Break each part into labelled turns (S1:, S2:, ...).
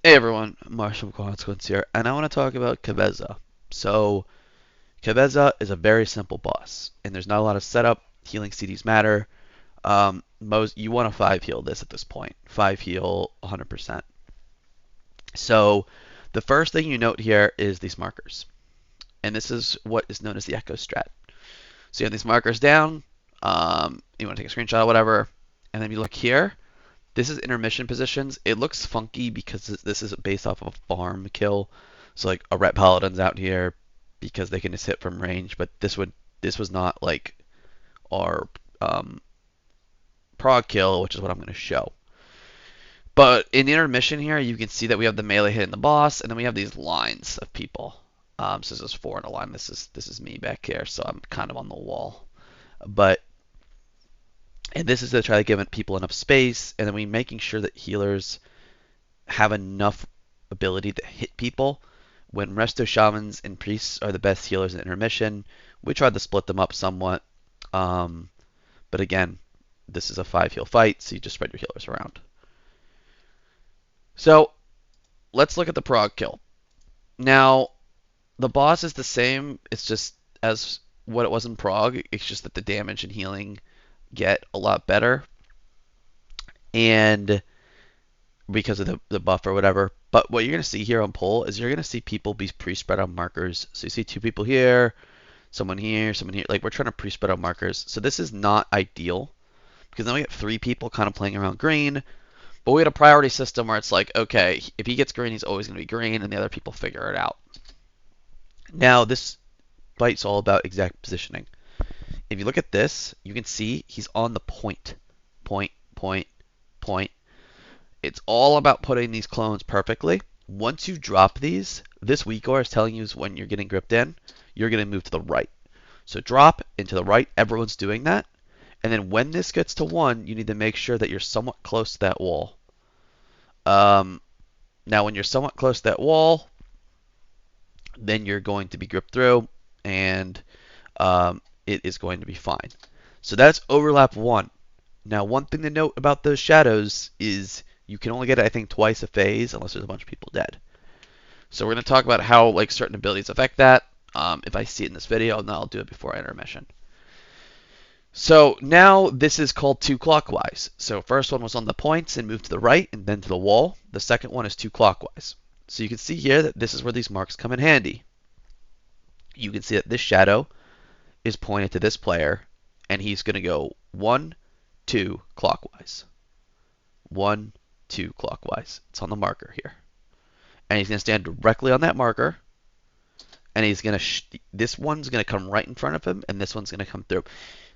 S1: Hey everyone, Marshall Consequence here, and I want to talk about Ky'veza. So, Ky'veza is a very simple boss, and there's not a lot of setup. Healing CDs matter. Most you want to 5 heal this at this point. 5 heal 100%. So, the first thing you note here is these markers, and this is what is known as the Echo Strat. So you have these markers down. You want to take a screenshot or whatever, and then you look here. This is intermission positions. It looks funky because this is based off of a farm kill. So like a ret paladin's out here because they can just hit from range, but this was not like our prog kill, which is what I'm going to show. But in the intermission here, you can see that we have the melee hitting the boss, and then we have these lines of people. So this is 4 in a line. This is me back here, so I'm kind of on the wall. But and this is to try to give people enough space, and then we making sure that healers have enough ability to hit people. When resto shamans and priests are the best healers in intermission, we tried to split them up somewhat. But again, this is a 5 heal fight, so you just spread your healers around. So let's look at the prog kill. Now, the boss is the same. It's just as what it was in prog. It's just that the damage and healing get a lot better. And because of the buff or whatever. But what you're going to see here on poll is you're going to see people be pre-spread on markers. So you see 2 people here, someone here, someone here. Like we're trying to pre-spread on markers. So this is not ideal because now we have 3 people kind of playing around green. But we had a priority system where it's like, okay, if he gets green, he's always going to be green, and the other people figure it out. Now this fight's all about exact positioning. If you look at this, you can see he's on the point, point, point, point. It's all about putting these clones perfectly. Once you drop these, this weak aura is telling you is when you're getting gripped in, you're going to move to the right. So drop into the right. Everyone's doing that. And then when this gets to 1, you need to make sure that you're somewhat close to that wall. Now, when you're somewhat close to that wall, then you're going to be gripped through, and it is going to be fine. So that's overlap 1. Now, one thing to note about those shadows is you can only get it, I think, twice a phase unless there's a bunch of people dead. So we're going to talk about how like certain abilities affect that. If I see it in this video, then I'll do it before intermission. So now this is called 2 clockwise. So first one was on the points and moved to the right and then to the wall. The second one is 2 clockwise. So you can see here that this is where these marks come in handy. You can see that this shadow is pointed to this player, and he's going to go 1, 2 clockwise. 1, 2 clockwise. It's on the marker here. And he's going to stand directly on that marker. And he's going to this one's going to come right in front of him, and this one's going to come through.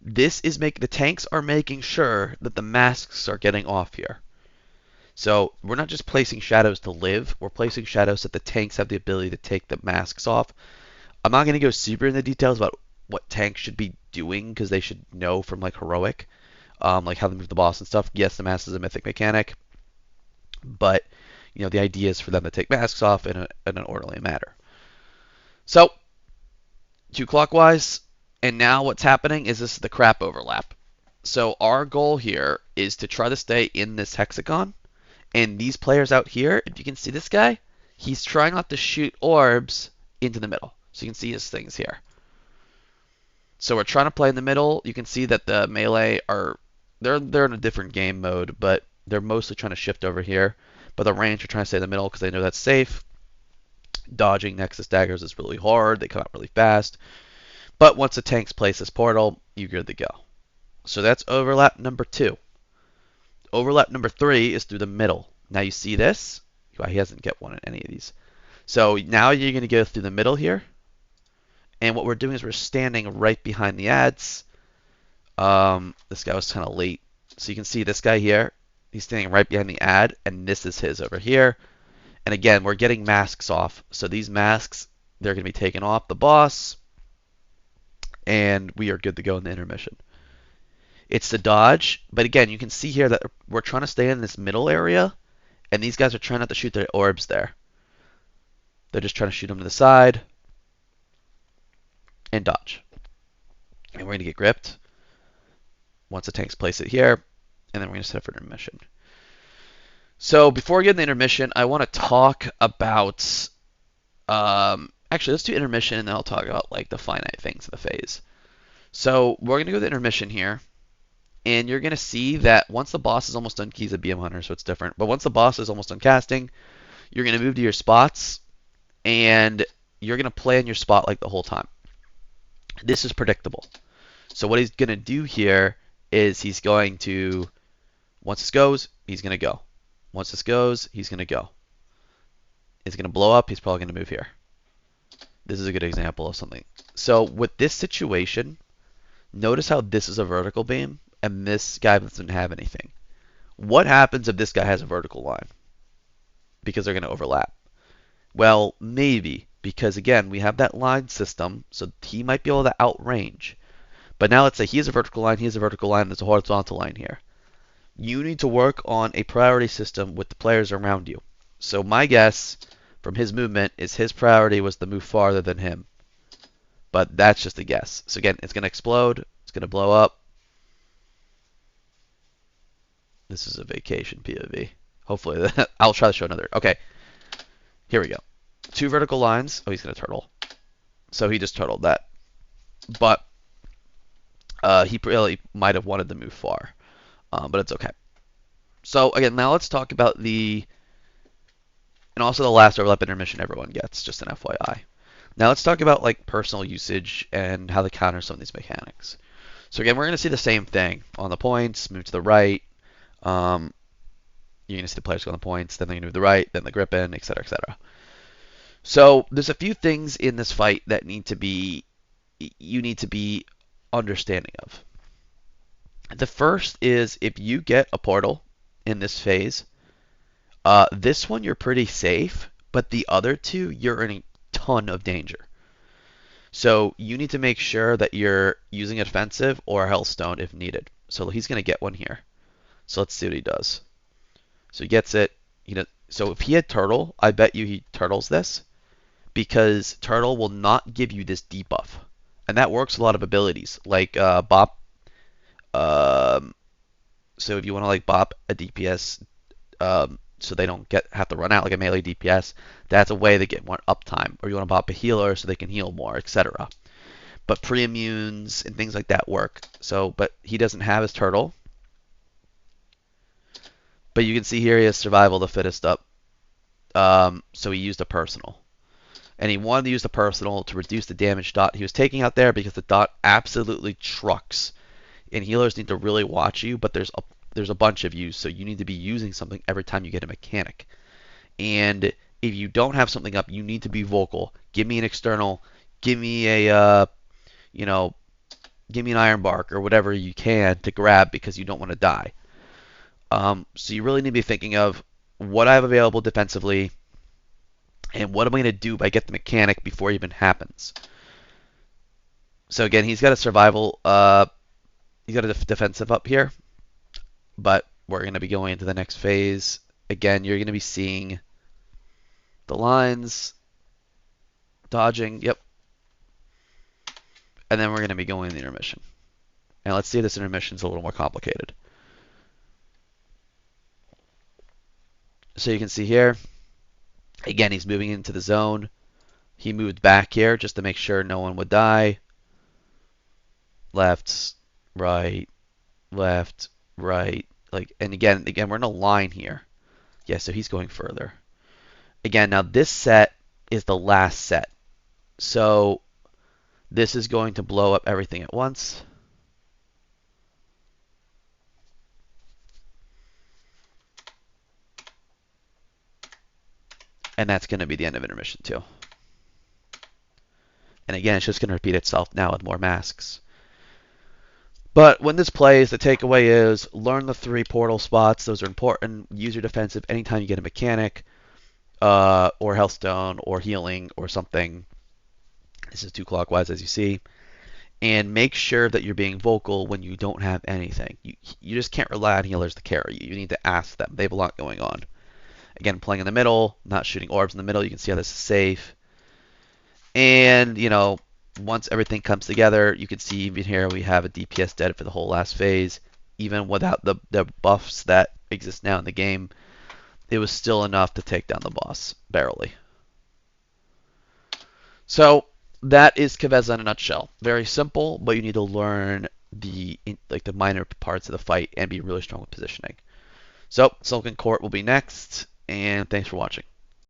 S1: This is the tanks are making sure that the masks are getting off here. So we're not just placing shadows to live, we're placing shadows that the tanks have the ability to take the masks off. I'm not going to go super into details about what tanks should be doing because they should know from like heroic, like how to move the boss and stuff. Yes, the mask is a mythic mechanic, but you know the idea is for them to take masks off in an orderly manner. So 2 clockwise, and now what's happening is this is the crap overlap. So our goal here is to try to stay in this hexagon, and these players out here, if you can see this guy, he's trying not to shoot orbs into the middle. So you can see his things here. So we're trying to play in the middle. You can see that the melee are they're in a different game mode, but they're mostly trying to shift over here. But the range are trying to stay in the middle because they know that's safe. Dodging Nexus daggers is really hard. They come out really fast. But once the tanks place this portal, you're good to go. So that's overlap number 2. Overlap number 3 is through the middle. Now you see this? Well, he hasn't get one in any of these. So now you're going to go through the middle here. And what we're doing is we're standing right behind the ads. This guy was kind of late. So you can see this guy here. He's standing right behind the ad, and this is his over here. And again, we're getting masks off. So these masks, they're going to be taken off the boss. And we are good to go in the intermission. It's the dodge. But again, you can see here that we're trying to stay in this middle area. And these guys are trying not to shoot their orbs there. They're just trying to shoot them to the side. And dodge. And we're going to get gripped. Once the tanks place it here. And then we're going to set up for intermission. So before we get in the intermission, I want to talk about. Actually, let's do intermission, and then I'll talk about like the finite things of the phase. So we're gonna go to the intermission here, and you're gonna see that once the boss is almost done, Key's a BM hunter, so it's different. But once the boss is almost done casting, you're gonna move to your spots, and you're gonna play in your spot like the whole time. This is predictable. So what he's gonna do here is he's going to, once this goes, he's gonna go. Once this goes, he's gonna go. It's gonna blow up. He's probably gonna move here. This is a good example of something. So with this situation, notice how this is a vertical beam and this guy doesn't have anything. What happens if this guy has a vertical line? Because they're going to overlap. Well, maybe, because again, we have that line system, so he might be able to outrange. But now let's say he has a vertical line, he has a vertical line, there's a horizontal line here. You need to work on a priority system with the players around you. So my guess from his movement is his priority was to move farther than him. But that's just a guess. So again, it's going to explode, it's going to blow up. This is a vacation POV. Hopefully, I'll try to show another. Okay, here we go. Two vertical lines. Oh, he's going to turtle. So he just turtled that. But he really might have wanted to move far. But it's okay. So again, now let's talk about and also the last overlap intermission everyone gets, just an FYI. Now let's talk about like personal usage and how to counter some of these mechanics. So again, we're going to see the same thing on the points, move to the right. You're going to see the players go on the points, then they're going to move to the right, then the grip in, etc., etc. So there's a few things in this fight that you need to be understanding of. The first is if you get a portal in this phase, this one you're pretty safe, but the other two you're in a ton of danger. So you need to make sure that you're using a defensive or a Hellstone if needed. So he's going to get one here. So let's see what he does. So he gets it. So if he had Turtle, I bet you he Turtles this, because Turtle will not give you this debuff. And that works with a lot of abilities, like Bop. So if you want to like Bop a DPS, so they don't have to run out like a melee DPS, that's a way to get more uptime. Or you want to Bop a healer so they can heal more, etc. But pre-immunes and things like that work. So, but he doesn't have his Turtle. But you can see here he has survival the fittest up. So he used a personal. And he wanted to use the personal to reduce the damage dot he was taking out there because the dot absolutely trucks. And healers need to really watch you, but there's a bunch of you, so you need to be using something every time you get a mechanic. And if you don't have something up, you need to be vocal. Give me an external, give me a give me an iron bark or whatever you can to grab because you don't want to die. So you really need to be thinking of what I have available defensively and what am I going to do if I get the mechanic before it even happens. So again, he's got a survival, he's got a defensive up here, but we're going to be going into the next phase. Again, you're going to be seeing the lines, dodging, yep. And then we're going to be going in the intermission. And let's see if this intermission is a little more complicated. So you can see here, again, he's moving into the zone. He moved back here just to make sure no one would die. Left, right, left, right. And again, we're in a line here. Yeah, so he's going further. Again, now this set is the last set. So this is going to blow up everything at once. And that's going to be the end of intermission too. And again, it's just going to repeat itself now with more masks. But when this plays, the takeaway is learn the 3 portal spots. Those are important. Use your defensive anytime you get a mechanic, or Healthstone, or healing, or something. This is 2 clockwise, as you see. And make sure that you're being vocal when you don't have anything. You just can't rely on healers to carry you. You need to ask them. They have a lot going on. Again, playing in the middle, not shooting orbs in the middle. You can see how this is safe. And, once everything comes together, you can see even here we have a DPS dead for the whole last phase, even without the buffs that exist now in the game. it was still enough to take down the boss, barely. So that is Ky'veza in a nutshell. Very simple, but you need to learn the minor parts of the fight and be really strong with positioning. So Silken Court will be next, and thanks for watching.